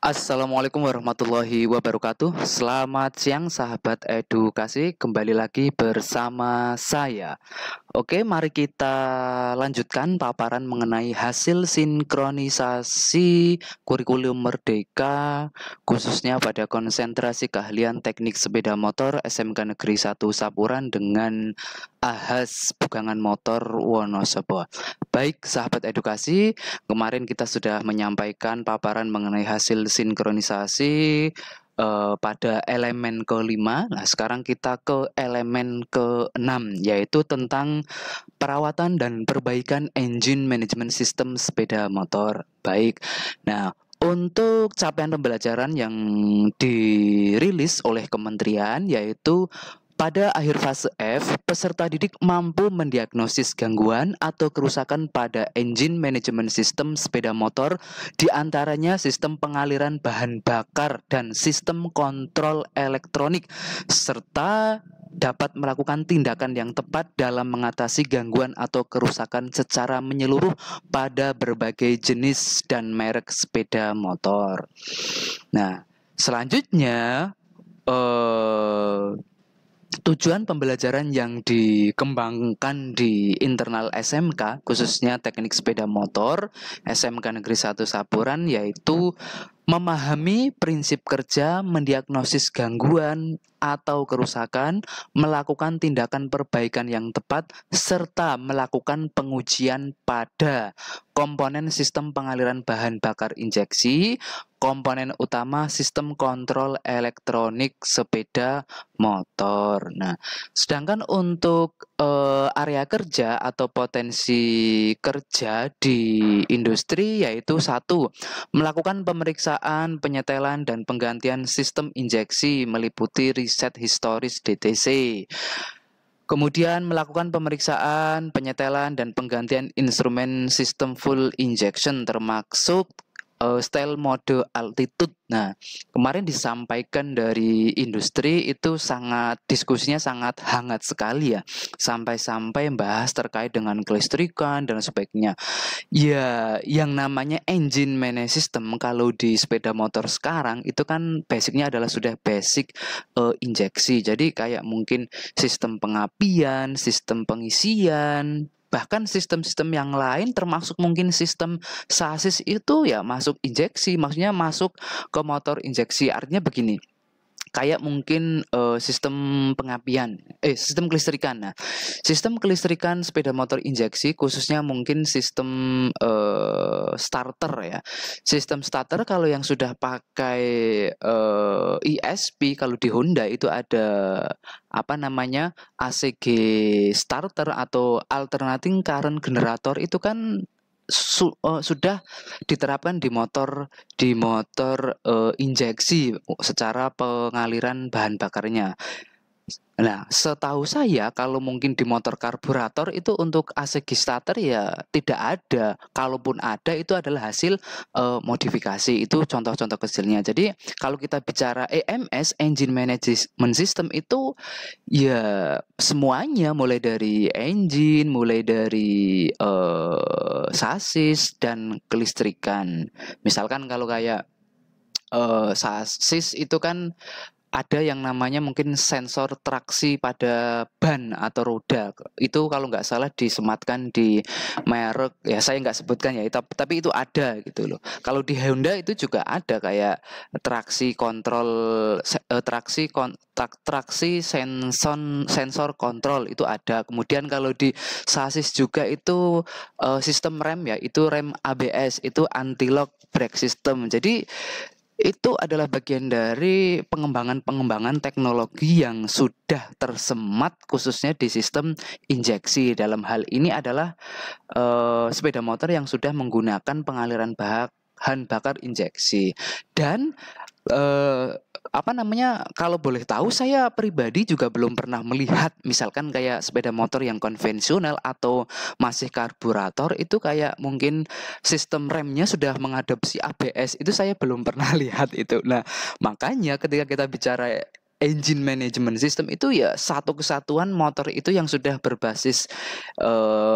Assalamualaikum warahmatullahi wabarakatuh. Selamat siang sahabat edukasi, kembali lagi bersama saya. Oke, mari kita lanjutkan paparan mengenai hasil sinkronisasi kurikulum Merdeka, khususnya pada konsentrasi keahlian teknik sepeda motor SMK Negeri 1 Sapuran dengan ahas bugangan motor Wonosobo. Baik, sahabat edukasi, kemarin kita sudah menyampaikan paparan mengenai hasil sinkronisasi pada elemen kelima. Nah, sekarang kita ke elemen keenam, yaitu tentang perawatan dan perbaikan engine management system sepeda motor. Baik. Nah, untuk capaian pembelajaran yang dirilis oleh kementerian, yaitu pada akhir fase F, peserta didik mampu mendiagnosis gangguan atau kerusakan pada engine management system sepeda motor, di antaranya sistem pengaliran bahan bakar dan sistem kontrol elektronik, serta dapat melakukan tindakan yang tepat dalam mengatasi gangguan atau kerusakan secara menyeluruh pada berbagai jenis dan merek sepeda motor. Nah, selanjutnya tujuan pembelajaran yang dikembangkan di internal SMK, khususnya teknik sepeda motor SMK Negeri 1 Sapuran, yaitu memahami prinsip kerja, mendiagnosis gangguan atau kerusakan, melakukan tindakan perbaikan yang tepat, serta melakukan pengujian pada komponen sistem pengaliran bahan bakar injeksi, komponen utama sistem kontrol elektronik sepeda motor. Nah, sedangkan untuk area kerja atau potensi kerja di industri, yaitu satu, melakukan pemeriksaan, penyetelan, dan penggantian sistem injeksi meliputi riset historis DTC. Kemudian melakukan pemeriksaan, penyetelan, dan penggantian instrumen sistem full injection termasuk style mode altitude. Nah, kemarin disampaikan dari industri itu diskusinya sangat hangat sekali ya, sampai-sampai membahas terkait dengan kelistrikan dan sebagainya. Ya, yang namanya engine management system kalau di sepeda motor sekarang itu kan basicnya adalah sudah basic injeksi. Jadi kayak mungkin sistem pengapian, sistem pengisian, bahkan sistem-sistem yang lain termasuk mungkin sistem sasis itu ya masuk injeksi, maksudnya masuk ke motor injeksi. Artinya begini, kayak mungkin sistem kelistrikan. Nah, sistem kelistrikan sepeda motor injeksi khususnya mungkin sistem starter ya. Sistem starter kalau yang sudah pakai ESP, kalau di Honda itu ada apa namanya ACG starter atau alternating current generator, itu kan sudah diterapkan di motor injeksi secara pengaliran bahan bakarnya. Nah, setahu saya kalau mungkin di motor karburator itu untuk ACG starter ya tidak ada. Kalaupun ada itu adalah hasil modifikasi. Itu contoh-contoh kecilnya. Jadi kalau kita bicara EMS, Engine Management System, itu ya semuanya, mulai dari engine, mulai dari sasis dan kelistrikan. Misalkan kalau kayak sasis itu kan ada yang namanya mungkin sensor traksi pada ban atau roda. Itu kalau nggak salah disematkan di merek, ya saya nggak sebutkan ya, tapi itu ada gitu loh. Kalau di Honda itu juga ada kayak traksi kontrol, traksi sensor kontrol itu ada. Kemudian kalau di sasis juga itu sistem rem ya, itu rem ABS, itu anti lock brake system. Jadi itu adalah bagian dari pengembangan teknologi yang sudah tersemat khususnya di sistem injeksi. Dalam hal ini adalah sepeda motor yang sudah menggunakan pengaliran bahan bakar injeksi. Dan kalau boleh tahu, saya pribadi juga belum pernah melihat misalkan kayak sepeda motor yang konvensional atau masih karburator itu kayak mungkin sistem remnya sudah mengadopsi ABS. Itu saya belum pernah lihat itu. Nah, makanya ketika kita bicara engine management system itu ya satu kesatuan motor itu yang sudah berbasis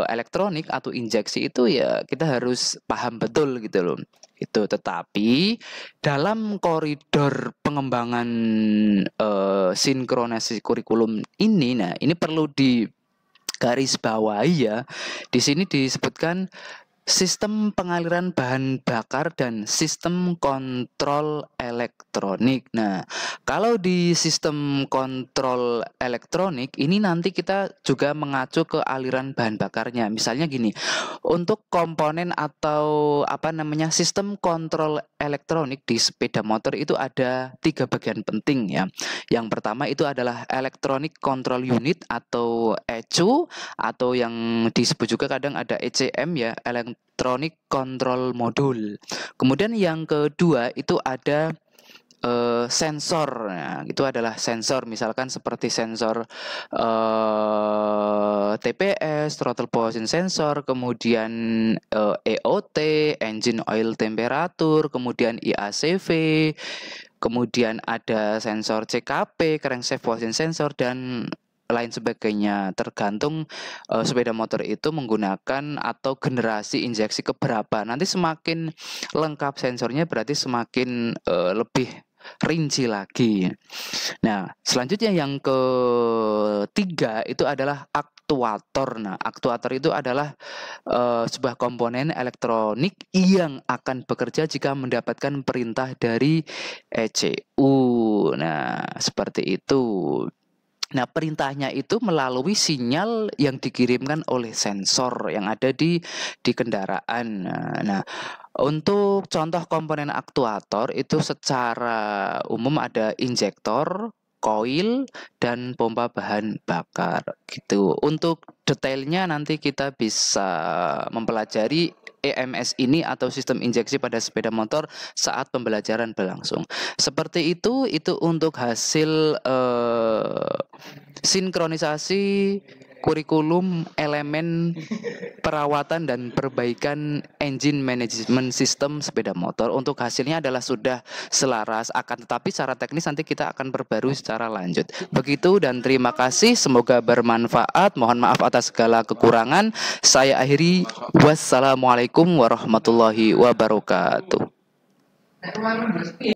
elektronik atau injeksi itu ya kita harus paham betul gitu loh. Itu tetapi dalam koridor pengembangan sinkronisasi kurikulum ini, nah ini perlu di garis bawahi ya. Di sini disebutkan sistem pengaliran bahan bakar dan sistem kontrol elektronik. Nah, kalau di sistem kontrol elektronik ini nanti kita juga mengacu ke aliran bahan bakarnya. Misalnya gini, untuk komponen atau apa namanya sistem kontrol elektronik di sepeda motor itu ada 3 bagian penting ya. Yang pertama itu adalah Electronic Control Unit atau ECU, atau yang disebut juga kadang ada ECM ya, Electronic Control Module. Kemudian yang kedua itu ada sensor. Nah, itu adalah sensor, misalkan seperti sensor TPS, throttle position sensor, kemudian EOT, engine oil temperature, kemudian IACV, kemudian ada sensor CKP, crankshaft position sensor, dan lain sebagainya, tergantung sepeda motor itu menggunakan atau generasi injeksi keberapa. Nanti semakin lengkap sensornya berarti semakin lebih rinci lagi. Nah, selanjutnya yang ketiga itu adalah aktuator. Nah, aktuator itu adalah sebuah komponen elektronik yang akan bekerja jika mendapatkan perintah dari ECU. Nah, seperti itu. Nah, perintahnya itu melalui sinyal yang dikirimkan oleh sensor yang ada di kendaraan. Nah, untuk contoh komponen aktuator itu secara umum ada injektor, koil, dan pompa bahan bakar gitu. Untuk detailnya nanti kita bisa mempelajari EMS ini atau sistem injeksi pada sepeda motor saat pembelajaran berlangsung. Seperti itu untuk hasil sinkronisasi kurikulum elemen perawatan dan perbaikan engine management system sepeda motor. Untuk hasilnya adalah sudah selaras, akan tetapi secara teknis nanti kita akan perbarui secara lanjut. Begitu dan terima kasih, semoga bermanfaat. Mohon maaf atas segala kekurangan. Saya akhiri, wassalamualaikum warahmatullahi wabarakatuh.